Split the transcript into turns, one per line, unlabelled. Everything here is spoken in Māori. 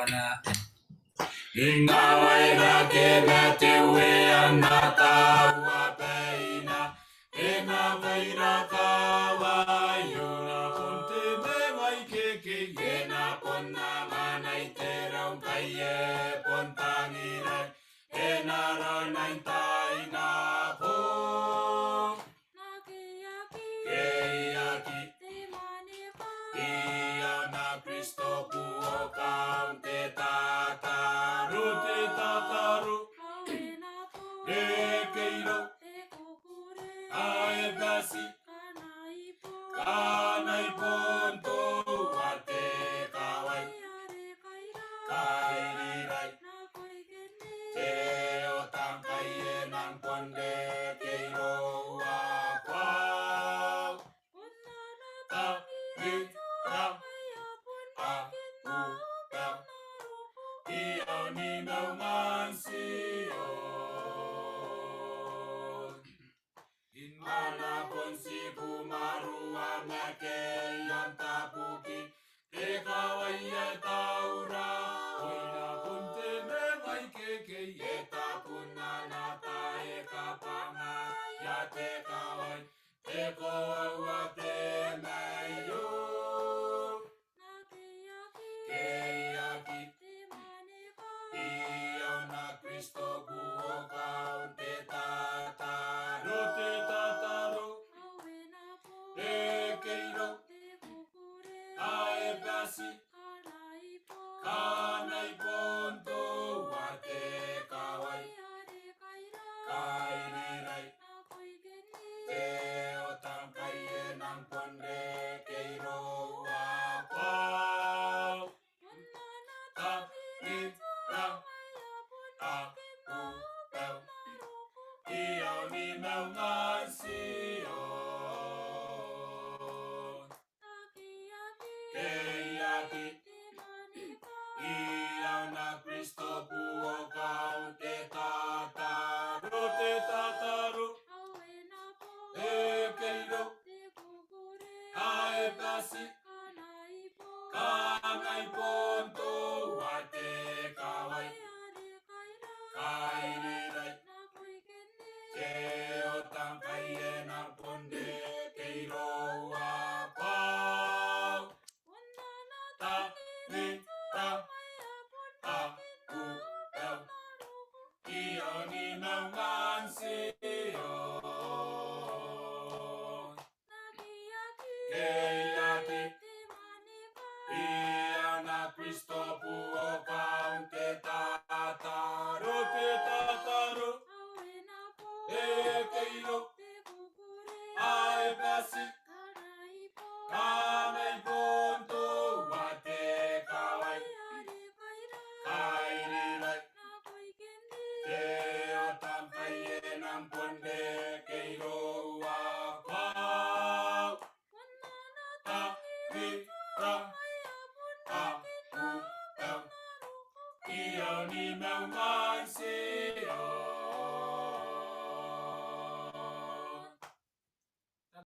Inga waerake na te wea na taua peina. Ena wairaka waiona ponte me waikeke. Ena ponna manai te raumpai e pontangirai. Ena ronain taina po. Keiaki Ia na Kristo puokau te tataru e keiro ae basi kanai ponto a te kawai kairirai te o tankai e nang ponde keiro a kwau ta ni ta a u ta ia ni nau mansio Inmana ponsi pumaru amake yantapuki te kawai e taura oina ponte me waikeke e tapuna nata e kapanga ya te kawai te koaua te meio Keiaki Ia na Kristo puokau te tataru e keiro ae basi kanai ponto a te kawai kairirai te o tankai e nang ponde keiro a kwau ta ni ta a u pau ia ni nau mansio Keiaki Ia na Kristo puokau te tataru e keiro ae basi kanai ponto a te kawai kairirai te o tankai e nang ponde keiro a pau ta ni ta a u pau ia ni nau mansio Keiaki Ia na Kristo